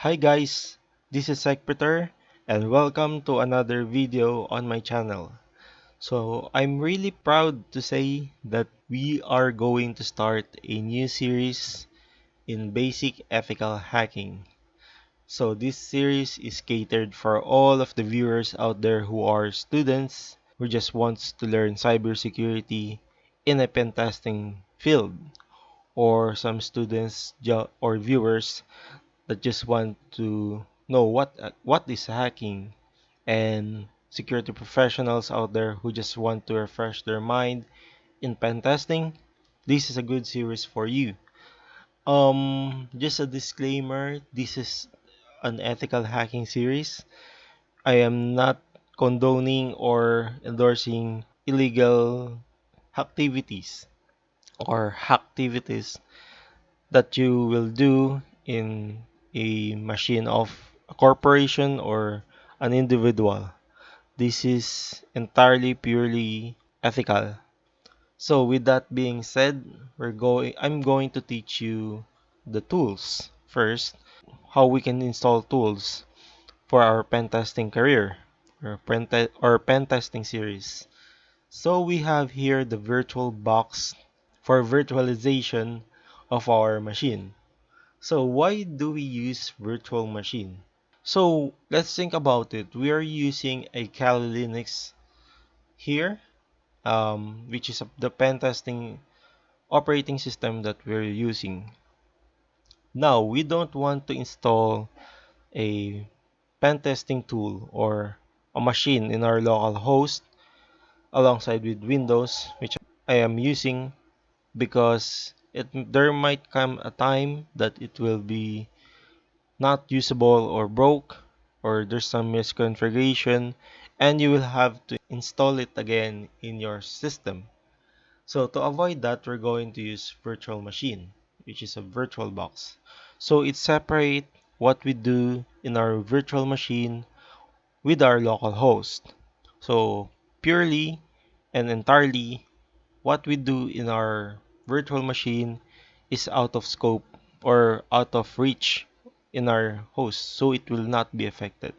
Hi guys, this is Secpeter and welcome to another video on my channel. So I'm really proud to say that we are going to start a new series in basic ethical hacking. So this series is catered for all of the viewers out there who are students who just wants to learn cybersecurity in a pen testing field, or some students or viewers that just want to know what is hacking, and security professionals out there who just want to refresh their mind in pen testing. This is a good series for you. Just a disclaimer, this is an ethical hacking series. I am not condoning or endorsing illegal activities or hacktivities that you will do in a machine of a corporation or an individual. This is entirely purely ethical. So with that being said, I'm going to teach you the tools first, how we can install tools for our pen testing career or pen testing series. So we have here the VirtualBox for virtualization of our machine. So why do we use virtual machine? So let's think about it. We are using a Kali Linux here, which is the pen testing operating system that we're using. Now we don't want to install a pen testing tool or a machine in our local host alongside with Windows, which I am using, because there might come a time that it will be not usable or broke, or there's some misconfiguration, and you will have to install it again in your system. So to avoid that, we're going to use virtual machine, which is a virtual box. So it separates what we do in our virtual machine with our local host. So purely and entirely, what we do in our virtual machine is out of scope or out of reach in our host, so it will not be affected.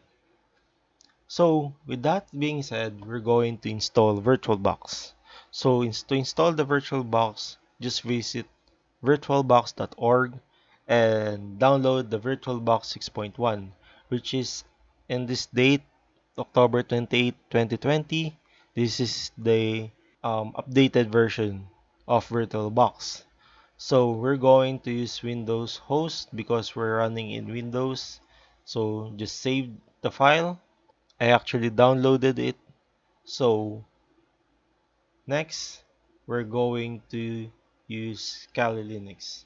So with that being said, we're going to install VirtualBox. So to install the VirtualBox, just visit virtualbox.org and download the VirtualBox 6.1, which is in this date, October 28, 2020. This is the updated version of VirtualBox. So we're going to use Windows host because we're running in Windows. So just save the file. I actually downloaded it. So next, we're going to use Kali Linux.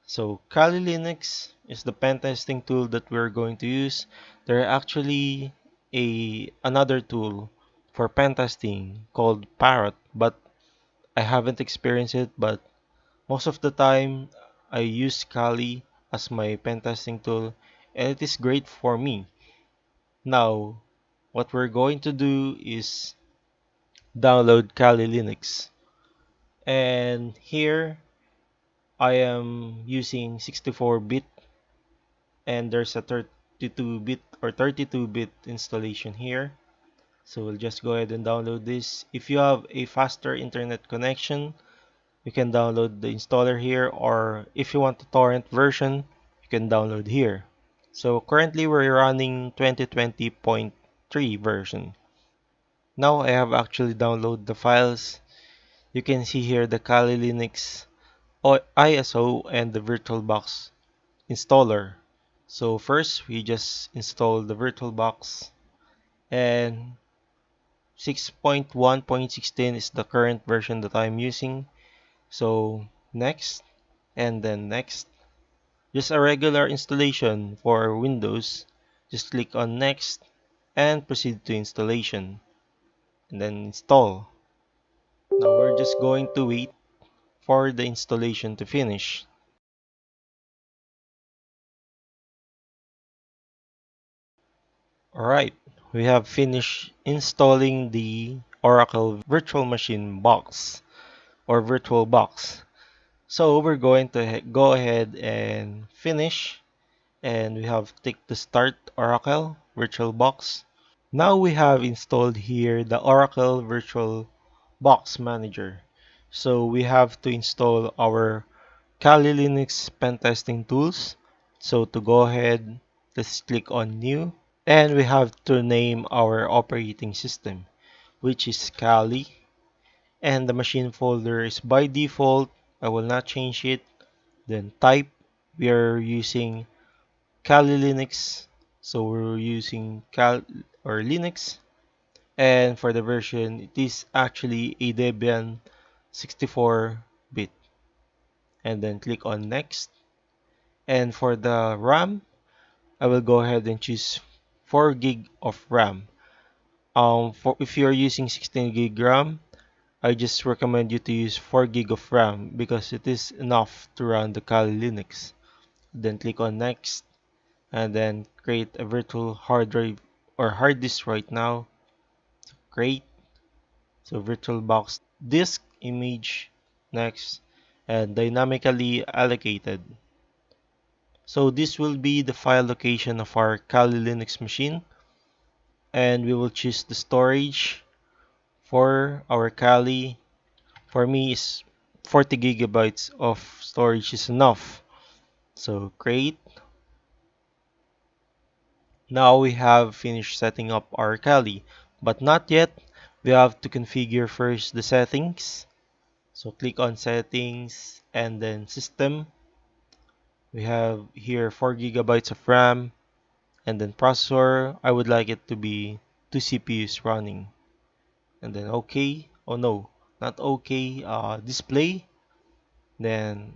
So Kali Linux is the pen testing tool that we're going to use. There are actually another tool for pen testing called Parrot, but I haven't experienced it. But most of the time, I use Kali as my pen testing tool, and it is great for me. Now, what we're going to do is download Kali Linux. And here I am using 64-bit, and there's a 32-bit or 32-bit installation here. So we'll just go ahead and download this. If you have a faster internet connection, you can download the installer here, or if you want the torrent version, you can download here. So currently we're running 2020.3 version. Now I have actually downloaded the files. You can see here the Kali Linux ISO and the VirtualBox installer. So first we just install the VirtualBox, and 6.1.16 is the current version that I'm using. So next, and then next. Just a regular installation for Windows. Just click on next and proceed to installation, and then install. Now we're just going to wait for the installation to finish. Alright, we have finished installing the Oracle Virtual Machine box or VirtualBox. So we're going to go ahead and finish, and we have ticked the Start Oracle VirtualBox. Now we have installed here the Oracle VirtualBox Manager. So we have to install our Kali Linux Pentesting tools. So to go ahead, let's click on New. And we have to name our operating system, which is Kali. And the machine folder is by default. I will not change it. Then type, we are using Kali Linux. So we're using Linux. And for the version, it is actually a Debian 64-bit. And then click on next. And for the RAM, I will go ahead and choose 4 gig of RAM. For if you're using 16 gig RAM, I just recommend you to use 4 gig of RAM because it is enough to run the Kali Linux. Then click on next and then create a virtual hard drive or hard disk right now. Create so VirtualBox disk image next and dynamically allocated. So this will be the file location of our Kali Linux machine and we will choose the storage for our Kali. For me is 40 gigabytes of storage is enough. So create. Now we have finished setting up our Kali, but not yet. We have to configure first the settings. So click on settings and then system. We have here 4 gigabytes of RAM and then processor. I would like it to be 2 CPUs running. And then OK. Oh no, not OK. Display. Then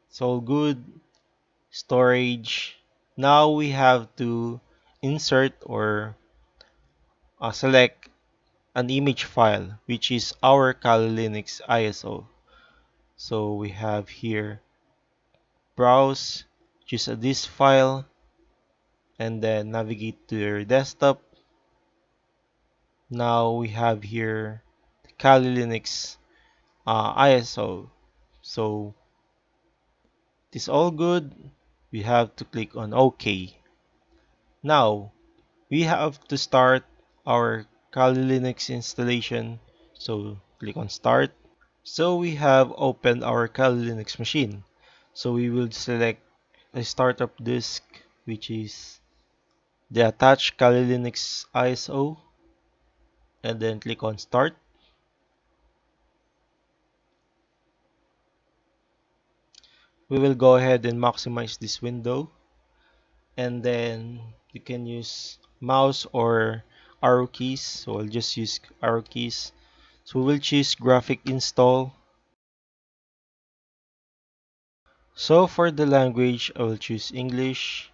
it's all good. Storage. Now we have to insert or select an image file, which is our Kali Linux ISO. So we have here browse, choose a disk file, and then navigate to your desktop. Now we have here the Kali Linux ISO. So it is all good. We have to click on OK. Now we have to start our Kali Linux installation. So click on Start. So we have opened our Kali Linux machine. So we will select a startup disk, which is the attached Kali Linux ISO, and then click on Start. We will go ahead and maximize this window, and then you can use mouse or arrow keys. So I'll just use arrow keys. So we will choose graphic install. So for the language, I will choose English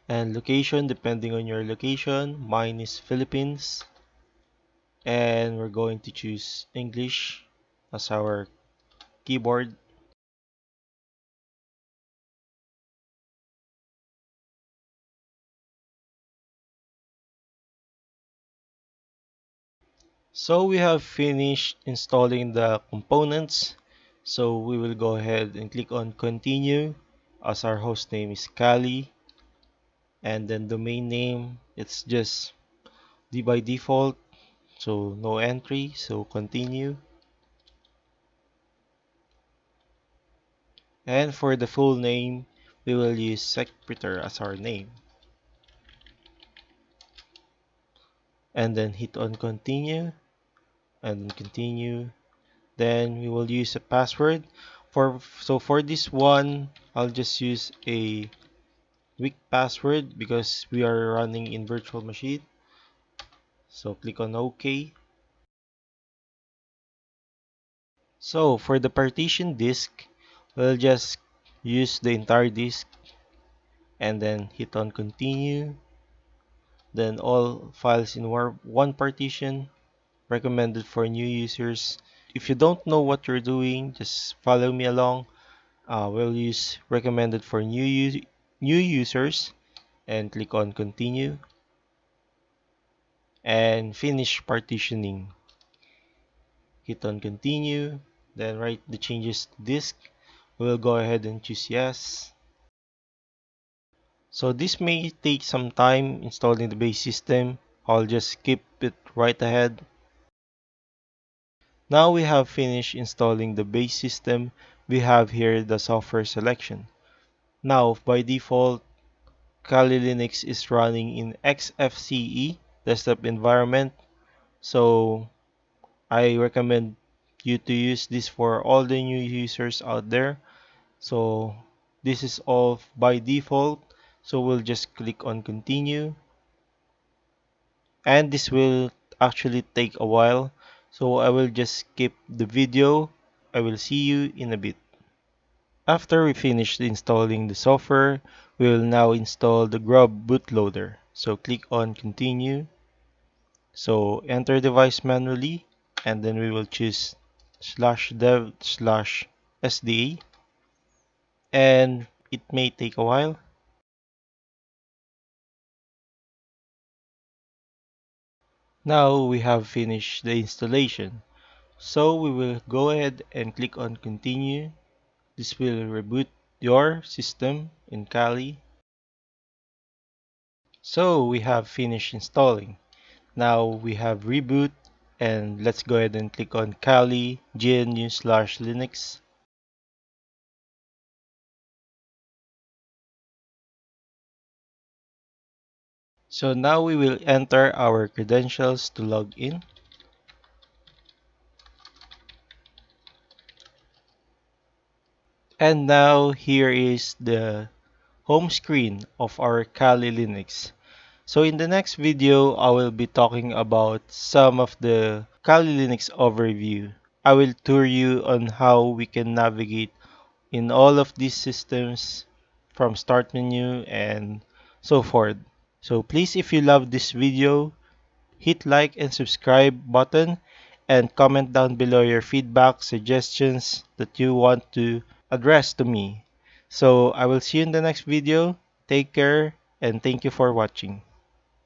and location depending on your location. Mine is Philippines and we're going to choose English as our keyboard. So we have finished installing the components. So we will go ahead and click on continue as our host name is Kali and then domain name it's just D by default, so no entry, so continue. And for the full name, we will use secretary as our name. And then hit on continue and continue. Then we will use a password. For this one, I'll just use a weak password because we are running in virtual machine. So click on OK. So for the partition disk, we'll just use the entire disk and then hit on continue. Then all files in one partition, recommended for new users. If you don't know what you're doing, just follow me along. We'll use recommended for new users and click on continue and finish partitioning. Hit on continue, then write the changes to disk. We'll go ahead and choose yes. So this may take some time installing the base system. I'll just skip it right ahead. Now we have finished installing the base system. We have here the software selection. Now by default, Kali Linux is running in XFCE desktop environment. So I recommend you to use this for all the new users out there. So this is all by default. So we'll just click on continue, and this will actually take a while. So I will just skip the video. I will see you in a bit. After we finish installing the software, we will now install the Grub bootloader. So click on continue. So enter device manually, and then we will choose /dev/sda, and it may take a while. Now we have finished the installation. So we will go ahead and click on continue. This will reboot your system in Kali. So we have finished installing. Now we have reboot, and let's go ahead and click on Kali gnu/linux. So now we will enter our credentials to log in. And now here is the home screen of our Kali Linux. So in the next video, I will be talking about some of the Kali Linux overview. I will tour you on how we can navigate in all of these systems from start menu and so forth. So please, if you love this video, hit like and subscribe button, and comment down below your feedback, suggestions that you want to address to me. So I will see you in the next video. Take care and thank you for watching.